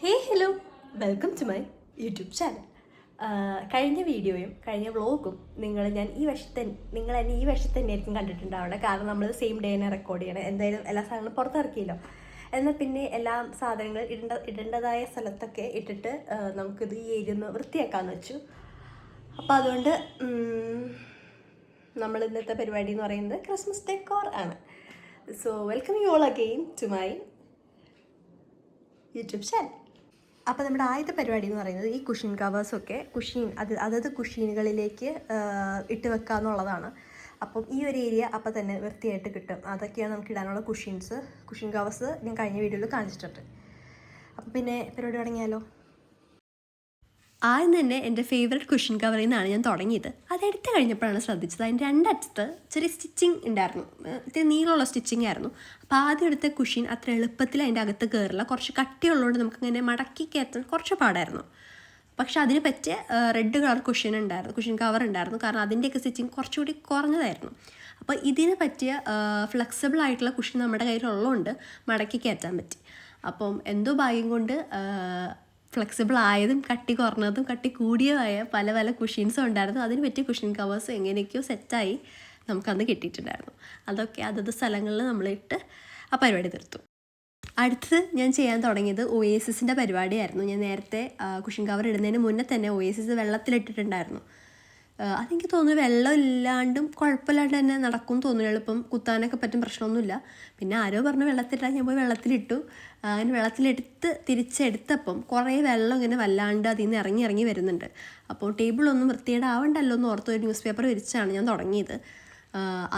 Hello, welcome to my YouTube channel. കഴിഞ്ഞ വീഡിയോയും കഴിഞ്ഞ വ്ളോഗും ഞാൻ നിങ്ങൾ എന്നെ ഈ വശത്ത് തന്നെയായിരിക്കും കണ്ടിട്ടുണ്ടാവുന്നത്. കാരണം നമ്മൾ സെയിം ഡേ തന്നെ റെക്കോർഡ് ചെയ്യണം. എന്തായാലും എല്ലാ സാധനങ്ങളും പുറത്തിറക്കിയല്ലോ. എന്നാൽ പിന്നെ എല്ലാ സാധനങ്ങൾ ഇടേണ്ടതായ സ്ഥലത്തൊക്കെ ഇട്ടിട്ട് നമുക്കിത് ഈ ഏരിയ ഒന്ന് വൃത്തിയാക്കാമെന്ന് വെച്ചു. അപ്പോൾ അതുകൊണ്ട് നമ്മൾ ഇന്നത്തെ പരിപാടി എന്ന് പറയുന്നത് ക്രിസ്മസ് ഡെക്കോർ ആണ്. So welcome you all again to my YouTube channel. അപ്പോൾ നമ്മുടെ ആദ്യത്തെ പരിപാടി എന്ന് പറയുന്നത് ഈ കുഷൻ കവേഴ്സൊക്കെ അതത് കുഷീനുകളിലേക്ക് ഇട്ട് വെക്കുക എന്നുള്ളതാണ്. അപ്പം ഈ ഒരു ഏരിയ അപ്പം തന്നെ വൃത്തിയായിട്ട് കിട്ടും. അതൊക്കെയാണ് നമുക്ക് ഇടാനുള്ള കുഷൻ കവേഴ്സ് ഞാൻ കഴിഞ്ഞ വീഡിയോയിൽ കാണിച്ചിട്ടുണ്ട്. അപ്പോൾ പിന്നെ പരിപാടി തുടങ്ങിയാലോ. ആദ്യം തന്നെ എൻ്റെ ഫേവറേറ്റ് കുഷൻ കവറിൽ നിന്നാണ് ഞാൻ തുടങ്ങിയത്. അതെടുത്ത് കഴിഞ്ഞപ്പോഴാണ് ശ്രദ്ധിച്ചത് അതിൻ്റെ രണ്ടറ്റത്ത് ചെറിയ സ്റ്റിച്ചിങ് ഉണ്ടായിരുന്നു. ഇത്തിരി നീളമുള്ള സ്റ്റിച്ചിങ് ആയിരുന്നു. അപ്പോൾ ആദ്യം എടുത്ത കുഷൻ അത്ര എളുപ്പത്തിൽ അതിൻ്റെ അകത്ത് കയറില്ല. കുറച്ച് കട്ടിയുള്ളതുകൊണ്ട് നമുക്കിങ്ങനെ മടക്കി കയറ്റാൻ കുറച്ച് പാടായിരുന്നു. പക്ഷെ അതിന് പറ്റിയ റെഡ് കളർ കുഷൻ കവർ ഉണ്ടായിരുന്നു. കാരണം അതിൻ്റെയൊക്കെ സ്റ്റിച്ചിങ് കുറച്ചുകൂടി കുറഞ്ഞതായിരുന്നു. അപ്പോൾ ഇതിന് പറ്റിയ ഫ്ലെക്സിബിൾ ആയിട്ടുള്ള കുഷൻ നമ്മുടെ കയ്യിലുള്ളതുകൊണ്ട് മടക്കി കയറ്റാൻ പറ്റി. അപ്പം എന്തോ ഭാഗ്യം കൊണ്ട് ഫ്ലെക്സിബിൾ ആയതും കട്ടി കുറഞ്ഞതും കട്ടി കൂടിയതായ പല പല കുഷീൻസും ഉണ്ടായിരുന്നു. അതിന് പറ്റിയ കുഷൻ കവേഴ്സ് എങ്ങനെയൊക്കെയോ സെറ്റായി നമുക്കന്ന് കിട്ടിയിട്ടുണ്ടായിരുന്നു. അതൊക്കെ അതത് സ്ഥലങ്ങളിൽ നമ്മളിട്ട് ആ പരിപാടി തീർത്തു. അടുത്തത് ഞാൻ ചെയ്യാൻ തുടങ്ങിയത് ഒയേസിൻ്റെ പരിപാടിയായിരുന്നു. ഞാൻ നേരത്തെ കുഷൻ കവർ ഇടുന്നതിന് മുന്നേ തന്നെ ഒയേസിസ് വെള്ളത്തിലിട്ടിട്ടുണ്ടായിരുന്നു. അതെനിക്ക് തോന്നുന്നു വെള്ളം ഇല്ലാണ്ടും കുഴപ്പമില്ലാണ്ട് തന്നെ നടക്കും തോന്നുന്നു. എളുപ്പം കുത്താനൊക്കെ പറ്റും, പ്രശ്നമൊന്നുമില്ല. പിന്നെ ആരോ പറഞ്ഞു വെള്ളത്തിലിട്ടാൽ ഞാൻ പോയി വെള്ളത്തിലിട്ടു. അങ്ങനെ വെള്ളത്തിലെടുത്ത് തിരിച്ചെടുത്തപ്പം കുറേ വെള്ളം ഇങ്ങനെ വല്ലാണ്ട് അതിൽ നിന്ന് ഇറങ്ങി വരുന്നുണ്ട്. അപ്പോൾ ടേബിളൊന്നും വൃത്തികേടാവണ്ടല്ലോ എന്ന് ഓർത്ത് ഒരു ന്യൂസ് പേപ്പർ വിരിച്ചാണ് ഞാൻ തുടങ്ങിയത്.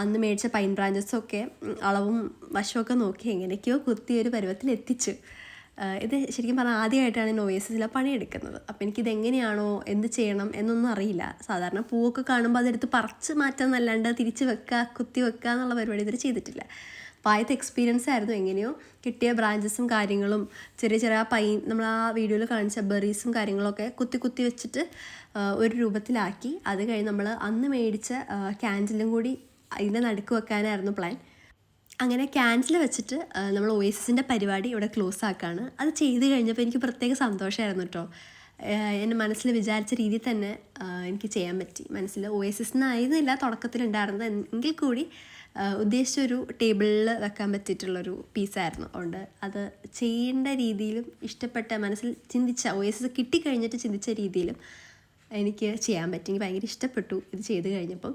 അന്ന് മേടിച്ച പൈൻ ബ്രാഞ്ചസൊക്കെ അളവും വശമൊക്കെ നോക്കി എങ്ങനെയൊക്കെയോ കുത്തി ഒരു പരുവത്തിലെത്തിച്ചു. ഇത് ശരിക്കും പറഞ്ഞാൽ ആദ്യമായിട്ടാണ് ഞാൻ ഒയേസിസിലെ പണിയെടുക്കുന്നത്. അപ്പോൾ എനിക്കിതെങ്ങനെയാണോ എന്ത് ചെയ്യണം എന്നൊന്നും അറിയില്ല. സാധാരണ പൂവൊക്കെ കാണുമ്പോൾ അതെടുത്ത് പറിച്ച് മാറ്റാമെന്നല്ലാണ്ട് തിരിച്ച് കുത്തി വെക്കുക എന്നുള്ള പരിപാടി ഇതുവരെ ചെയ്തിട്ടില്ല. അപ്പോൾ ആദ്യത്തെ എക്സ്പീരിയൻസ് ആയിരുന്നു. എങ്ങനെയോ കിട്ടിയ ബ്രാഞ്ചസും കാര്യങ്ങളും ചെറിയ പൈൻ നമ്മൾ ആ വീഡിയോയിൽ കാണിച്ച ബെറീസും കാര്യങ്ങളൊക്കെ കുത്തി വെച്ചിട്ട് ഒരു രൂപത്തിലാക്കി. അത് കഴിഞ്ഞ് നമ്മൾ അന്ന് മേടിച്ച ക്യാൻഡിലും കൂടി അതിൻ്റെ നടുക്ക് വെക്കാനായിരുന്നു പ്ലാൻ. അങ്ങനെ ക്യാൻഡിൽ വെച്ചിട്ട് നമ്മൾ ഒയേസിൻ്റെ പരിപാടി ഇവിടെ ക്ലോസ് ആക്കുകയാണ്. അത് ചെയ്ത് കഴിഞ്ഞപ്പോൾ എനിക്ക് പ്രത്യേക സന്തോഷമായിരുന്നു കേട്ടോ. എൻ്റെ മനസ്സിൽ വിചാരിച്ച രീതിയിൽ തന്നെ എനിക്ക് ചെയ്യാൻ പറ്റി. മനസ്സിൽ ഒയേസിനായിരുന്നില്ല തുടക്കത്തിലുണ്ടായിരുന്നത്, എങ്കിൽ കൂടി ഉദ്ദേശിച്ചൊരു ടേബിളിൽ വെക്കാൻ പറ്റിയിട്ടുള്ളൊരു പീസായിരുന്നു. അതുകൊണ്ട് അത് ചെയ്യേണ്ട രീതിയിലും മനസ്സിൽ ചിന്തിച്ച ഒയേസിസ് കിട്ടിക്കഴിഞ്ഞിട്ട് ചിന്തിച്ച രീതിയിലും എനിക്ക് ചെയ്യാൻ പറ്റി. എനിക്ക് ഭയങ്കര ഇഷ്ടപ്പെട്ടു ഇത് ചെയ്ത് കഴിഞ്ഞപ്പം.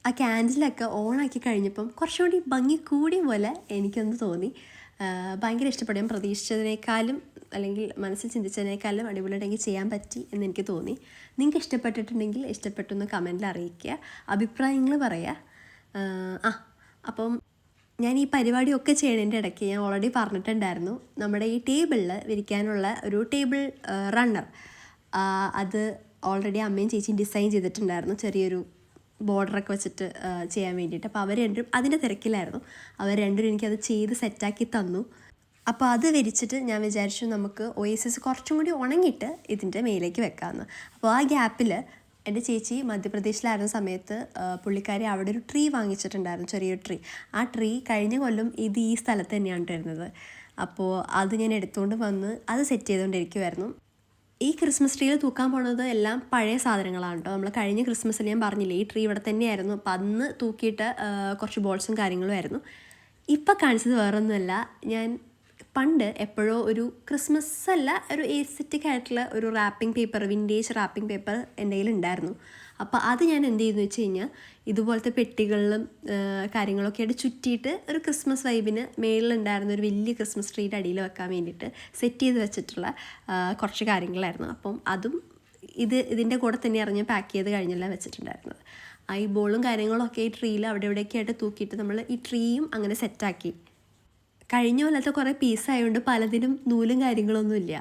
ആ ക്യാൻഡിലൊക്കെ ഓണാക്കി കഴിഞ്ഞപ്പം കുറച്ചുകൂടി ഭംഗി കൂടിയ പോലെ എനിക്കൊന്ന് തോന്നി. ഭയങ്കര ഇഷ്ടപ്പെട്ടു. ഞാൻ പ്രതീക്ഷിച്ചതിനേക്കാളും അല്ലെങ്കിൽ മനസ്സിൽ ചിന്തിച്ചതിനേക്കാളും അടിപൊളിയായിട്ട് ചെയ്യാൻ പറ്റി എന്നെനിക്ക് തോന്നി. നിങ്ങൾക്ക് ഇഷ്ടപ്പെട്ടിട്ടുണ്ടെങ്കിൽ ഇഷ്ടപ്പെട്ടെന്ന് കമൻറ്റിൽ അറിയിക്കുക, അഭിപ്രായങ്ങൾ പറയുക. അപ്പം ഞാൻ ഈ പരിപാടിയൊക്കെ ചെയ്യുന്നതിൻ്റെ ഇടയ്ക്ക് ഞാൻ ഓൾറെഡി പറഞ്ഞിട്ടുണ്ടായിരുന്നു, നമ്മുടെ ഈ ടേബിളിൽ വിരിക്കാനുള്ള ഒരു ടേബിൾ റണ്ണർ അത് ഓൾറെഡി അമ്മയും ചേച്ചിയും ഡിസൈൻ ചെയ്തിട്ടുണ്ടായിരുന്നു. ചെറിയൊരു ബോർഡറൊക്കെ വെച്ചിട്ട് ചെയ്യാൻ വേണ്ടിയിട്ട്. അപ്പോൾ അവർ രണ്ടും അതിൻ്റെ തിരക്കിലായിരുന്നു. അവർ രണ്ടും എനിക്കത് ചെയ്ത് സെറ്റാക്കി തന്നു. അപ്പോൾ അത് വിരിച്ചിട്ട് ഞാൻ വിചാരിച്ചു നമുക്ക് ഒയേസിസ് കുറച്ചും കൂടി ഉണങ്ങിയിട്ട് ഇതിൻ്റെ മേലേക്ക് വെക്കാമെന്ന്. അപ്പോൾ ആ ഗ്യാപ്പിൽ എൻ്റെ ചേച്ചി മധ്യപ്രദേശിലായിരുന്ന സമയത്ത് പുള്ളിക്കാരി അവിടെ ഒരു ട്രീ വാങ്ങിച്ചിട്ടുണ്ടായിരുന്നു, ചെറിയൊരു ട്രീ. ആ ട്രീ കഴിഞ്ഞ കൊല്ലം ഇത് ഈ സ്ഥലത്ത് തന്നെയാണ് വരുന്നത്. അപ്പോൾ അത് ഞാൻ എടുത്തുകൊണ്ട് വന്ന് അത് സെറ്റ് ചെയ്തുകൊണ്ടിരിക്കുമായിരുന്നു. ഈ ക്രിസ്മസ് ട്രീയിൽ തൂക്കാൻ പോണത് എല്ലാം പഴയ സാധനങ്ങളാണ് കേട്ടോ. നമ്മൾ കഴിഞ്ഞ ക്രിസ്മസിൽ ഞാൻ പറഞ്ഞില്ലേ ഈ ട്രീ ഇവിടെ തന്നെയായിരുന്നു. അപ്പം അന്ന് തൂക്കിയിട്ട് കുറച്ച് ബോൾസും കാര്യങ്ങളും ആയിരുന്നു. ഇപ്പം കാണിച്ചത് വേറൊന്നുമല്ല, ഞാൻ പണ്ട് എപ്പോഴോ ഒരു ക്രിസ്മസ് അല്ല ഒരു എസ്തെറ്റിക് ആയിട്ടുള്ള ഒരു wrapping paper, vintage wrapping paper എൻ്റെ കയ്യിൽ ഉണ്ടായിരുന്നു. അപ്പോൾ അത് ഞാൻ എന്ത് ചെയ്യുന്നു വെച്ച് കഴിഞ്ഞാൽ ഇതുപോലത്തെ പെട്ടികളിലും കാര്യങ്ങളൊക്കെ ആയിട്ട് ചുറ്റിയിട്ട് ഒരു ക്രിസ്മസ് വൈബിന് മേളിലുണ്ടായിരുന്ന ഒരു വലിയ ക്രിസ്മസ് ട്രീയുടെ അടിയിൽ വെക്കാൻ വേണ്ടിയിട്ട് സെറ്റ് ചെയ്ത് വെച്ചിട്ടുള്ള കുറച്ച് കാര്യങ്ങളായിരുന്നു. അപ്പം അതും ഇതിൻ്റെ കൂടെ തന്നെ അറിഞ്ഞ് പാക്ക് ചെയ്ത് കഴിഞ്ഞെല്ലാം വെച്ചിട്ടുണ്ടായിരുന്നത്. ഈ ബോളും കാര്യങ്ങളൊക്കെ ഈ ട്രീയിൽ അവിടെ ഇവിടെയൊക്കെ ആയിട്ട് തൂക്കിയിട്ട് നമ്മൾ ഈ ട്രീയും അങ്ങനെ സെറ്റാക്കി. കഴിഞ്ഞ കൊല്ലത്തെ കുറേ പീസായതുകൊണ്ട് പലതിനും നൂലും കാര്യങ്ങളൊന്നുമില്ല.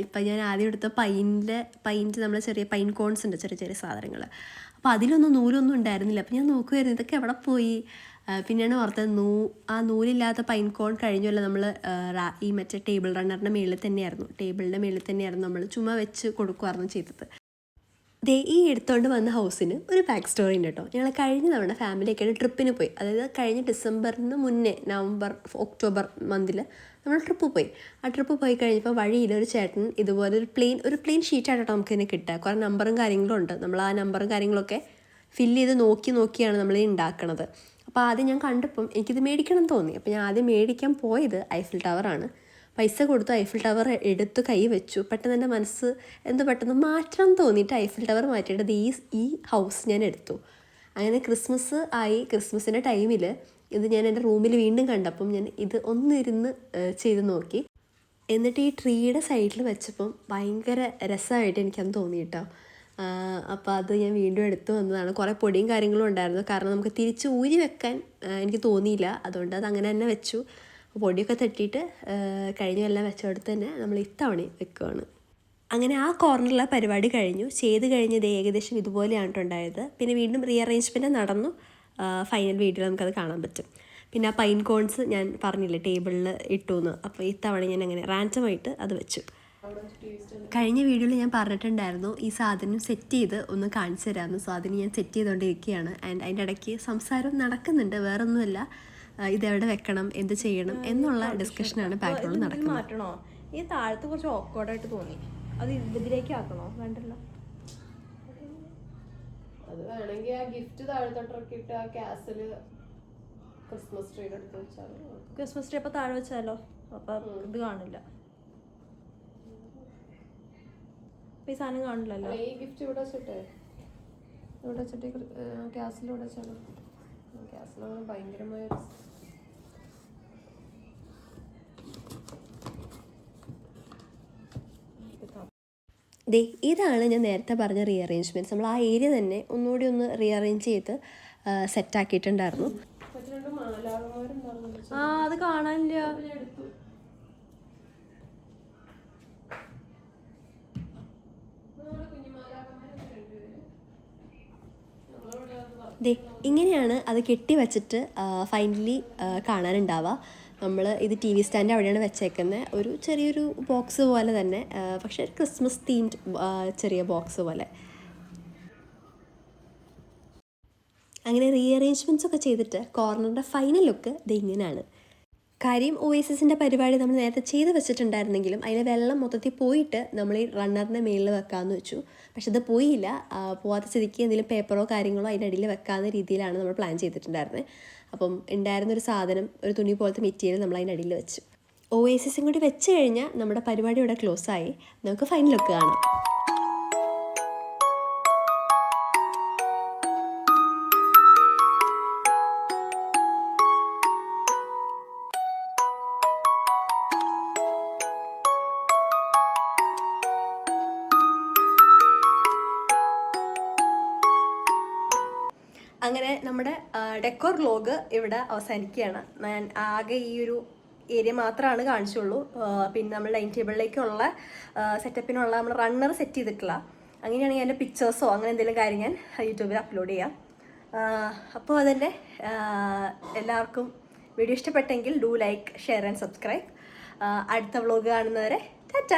ഇപ്പം ഞാൻ ആദ്യം എടുത്ത പൈൻ്റെ നമ്മൾ ചെറിയ പൈൻ കോൺസ് ഉണ്ട്, ചെറിയ സാധനങ്ങൾ. അപ്പോൾ അതിലൊന്നും നൂലൊന്നും ഉണ്ടായിരുന്നില്ല. അപ്പോൾ ഞാൻ നോക്കുമായിരുന്നു ഇതൊക്കെ എവിടെ പോയി. പിന്നെയാണ് ഓർത്തത് ആ നൂലില്ലാത്ത പൈൻ കോൺ കഴിഞ്ഞല്ല നമ്മൾ ഈ മറ്റേ ടേബിൾ റണ്ണറിൻ്റെ മേളിൽ തന്നെയായിരുന്നു നമ്മൾ ചുമ്മാ വെച്ച് കൊടുക്കുമായിരുന്നു ചെയ്തത്. ഈ എടുത്തുകൊണ്ട് വന്ന ഹൗസിന് ഒരു ബാക്ക് സ്റ്റോറി ഉണ്ട് കേട്ടോ. ഞങ്ങൾ കഴിഞ്ഞ തവണ ഫാമിലിയൊക്കെയാണ് ട്രിപ്പിന് പോയി. അതായത് കഴിഞ്ഞ ഡിസംബറിന് മുന്നേ, നവംബർ ഒക്ടോബർ മന്തിൽ നമ്മൾ ട്രിപ്പ് പോയി. ആ ട്രിപ്പ് പോയി കഴിഞ്ഞപ്പോൾ വഴിയിൽ ഒരു ചേട്ടൻ ഇതുപോലെ ഒരു പ്ലെയിൻ ഷീറ്റായിട്ടോ നമുക്കിതിനെ കിട്ടുക. കുറേ നമ്പറും കാര്യങ്ങളും ഉണ്ട്. നമ്മൾ ആ നമ്പറും കാര്യങ്ങളൊക്കെ ഫില്ല് ചെയ്ത് നോക്കിയാണ് നമ്മൾ ഉണ്ടാക്കണത്. അപ്പോൾ ആദ്യം ഞാൻ കണ്ടപ്പം എനിക്കിത് മേടിക്കണം എന്ന് തോന്നി. അപ്പോൾ ഞാൻ ആദ്യം മേടിക്കാൻ പോയത് ഐഫിൽ ടവറാണ്. പൈസ കൊടുത്തു ഐഫിൽ ടവർ എടുത്ത് കൈ വെച്ചു. പെട്ടെന്ന് എൻ്റെ മനസ്സ് പെട്ടെന്ന് മാറ്റണം തോന്നിയിട്ട് ഐഫിൽ ടവർ മാറ്റിയിട്ട് ഈ ഹൗസ് ഞാൻ എടുത്തു. അങ്ങനെ ക്രിസ്മസ് ആയി. ക്രിസ്മസിൻ്റെ ടൈമിൽ ഇത് ഞാൻ എൻ്റെ റൂമിൽ വീണ്ടും കണ്ടപ്പം ഞാൻ ഇത് ഒന്നിരുന്ന് ചെയ്ത് നോക്കി. എന്നിട്ട് ഈ ട്രീയുടെ സൈഡിൽ വെച്ചപ്പം ഭയങ്കര രസമായിട്ട് എനിക്കന്ന് തോന്നി കേട്ടോ. അപ്പോൾ അത് ഞാൻ വീണ്ടും എടുത്തു വന്നതാണ്. കുറേ പൊടിയും കാര്യങ്ങളും ഉണ്ടായിരുന്നു. കാരണം നമുക്ക് തിരിച്ച് ഊരി വെക്കാൻ എനിക്ക് തോന്നിയില്ല. അതുകൊണ്ട് അത് അങ്ങനെ തന്നെ വെച്ചു. പൊടിയൊക്കെ തട്ടിയിട്ട് കഴിഞ്ഞു എല്ലാം വെച്ചെടുത്ത് തന്നെ നമ്മൾ ഇത്തവണ വെക്കുകയാണ്. അങ്ങനെ ആ കോർണറിലെ പരിപാടി കഴിഞ്ഞു. ചെയ്ത് കഴിഞ്ഞത് ഏകദേശം ഇതുപോലെയാണ് ഉണ്ടായത്. പിന്നെ വീണ്ടും റീഅറേഞ്ച്മെൻറ്റ് നടന്നു. ഫൈനൽ വീഡിയോയിൽ നമുക്കത് കാണാൻ പറ്റും. പിന്നെ ആ പൈൻ കോൺസ് ഞാൻ പറഞ്ഞില്ലേ ടേബിളിൽ ഇട്ടു എന്ന്. അപ്പോൾ ഇത്തവണ ഞാൻ അങ്ങനെ റാൻഡമായിട്ട് അത് വെച്ചു. കഴിഞ്ഞ വീഡിയോയിൽ ഞാൻ പറഞ്ഞിട്ടുണ്ടായിരുന്നു ഈ സാധനം സെറ്റ് ചെയ്ത് ഒന്ന് കാണിച്ചു തരാമെന്ന്. സോ അതിന് ഞാൻ സെറ്റ് ചെയ്തുകൊണ്ടിരിക്കുകയാണ്. ആൻഡ് അതിൻ്റെ ഇടയ്ക്ക് സംസാരം നടക്കുന്നുണ്ട്. വേറൊന്നുമല്ല, ഇതെവിടെ വെക്കണം, എന്ത് ചെയ്യണം എന്നുള്ള ഡിസ്കഷനാണ് ബാക്ക്ഗ്രൗണ്ടിൽ നടക്കുന്നത്. മാറ്റണോ? ഈ താഴത്ത് കുറച്ച് ഓക്വേർഡായിട്ട് തോന്നി. അത് ഇതിലേക്ക് ആക്കണോ? വേണ്ടല്ലോ. അത് വേണമെങ്കിൽ ആ ഗിഫ്റ്റ് താഴത്തോട്ടൊക്കെ ഇട്ട് ആ കാസിൽ ക്രിസ്മസ് ട്രീയുടെ അടുത്ത് വെച്ചാലോ. ക്രിസ്മസ് ട്രീ അപ്പോൾ താഴെ വെച്ചാലോ? അപ്പം ഇത് കാണില്ല. അപ്പം ഈ സാധനം കാണില്ലല്ലോ. ഈ ഗിഫ്റ്റ് ഇവിടെ വെച്ചിട്ടേ ഇവിടെ വെച്ചിട്ട് ഗ്യാസിലൂടെ വെച്ചാലോ. ഗ്യാസിലാണ് ഭയങ്കരമായ ഇതാണ് ഞാൻ നേരത്തെ പറഞ്ഞ റീഅറേഞ്ച്മെൻറ്റ്സ്. നമ്മൾ ആ ഏരിയ തന്നെ ഒന്നുകൂടി ഒന്ന് റീഅറേഞ്ച് ചെയ്ത് സെറ്റാക്കിയിട്ടുണ്ടായിരുന്നു. ആ അത് കാണാനില്ല. ഇങ്ങനെയാണ് അത് കെട്ടി വെച്ചിട്ട് ഫൈനലി കാണാനുണ്ടാവുക. നമ്മൾ ഇത് ടി വി സ്റ്റാൻഡ് അവിടെയാണ് വെച്ചേക്കുന്നത്. ഒരു ചെറിയൊരു ബോക്സ് പോലെ തന്നെ, പക്ഷേ ക്രിസ്മസ് തീംഡ് ചെറിയ ബോക്സ് പോലെ. അങ്ങനെ റീഅറേഞ്ച്മെൻറ്റ്സ് ഒക്കെ ചെയ്തിട്ട് കോർണറിൻ്റെ ഫൈനൽ ലുക്ക് ഇങ്ങനെയാണ്. കാര്യം ഒയേസിസിൻ്റെ പരിപാടി നമ്മൾ നേരത്തെ ചെയ്ത് വെച്ചിട്ടുണ്ടായിരുന്നെങ്കിലും അതിലെ വെള്ളം മൊത്തത്തിൽ പോയിട്ട് നമ്മൾ ഈ റണ്ണറിൻ്റെ മേളിൽ വെക്കാമെന്ന് വെച്ചു. പക്ഷെ അത് പോയില്ല. പോകാത്ത സ്ഥിതിക്ക് എന്തെങ്കിലും പേപ്പറോ കാര്യങ്ങളോ അതിൻ്റെ അടിയിൽ വെക്കാവുന്ന രീതിയിലാണ് നമ്മൾ പ്ലാൻ ചെയ്തിട്ടുണ്ടായിരുന്നത്. അപ്പം ഉണ്ടായിരുന്നൊരു സാധനം, ഒരു തുണി പോലത്തെ മെറ്റീരിയൽ നമ്മൾ അതിൻ്റെ അടിയിൽ വെച്ചു. ഒയേസിസും കൂടി വെച്ച് കഴിഞ്ഞാൽ നമ്മുടെ പരിപാടി ഇവിടെ ക്ലോസ് ആയി. നമുക്ക് ഫൈനൽ ലുക്ക് കാണാം. അങ്ങനെ നമ്മുടെ ഡെക്കോർ വ്ലോഗ് ഇവിടെ അവസാനിക്കുകയാണ്. ഞാൻ ആകെ ഈ ഒരു ഏരിയ മാത്രമാണ് കാണിച്ചുള്ളൂ. പിന്നെ നമ്മൾ ഡൈനിങ് ടേബിളിലേക്കുള്ള സെറ്റപ്പിനുള്ള നമ്മൾ റണ്ണർ സെറ്റ് ചെയ്തിട്ടില്ല. അങ്ങനെയാണെങ്കിൽ അതിൻ്റെ പിക്ചേഴ്സോ അങ്ങനെ എന്തെങ്കിലും കാര്യം ഞാൻ യൂട്യൂബിൽ അപ്ലോഡ് ചെയ്യാം. അപ്പോൾ അതന്നെ, എല്ലാവർക്കും വീഡിയോ ഇഷ്ടപ്പെട്ടെങ്കിൽ do like, share and subscribe. അടുത്ത വ്ലോഗ് കാണുന്നവരെ ടാറ്റ.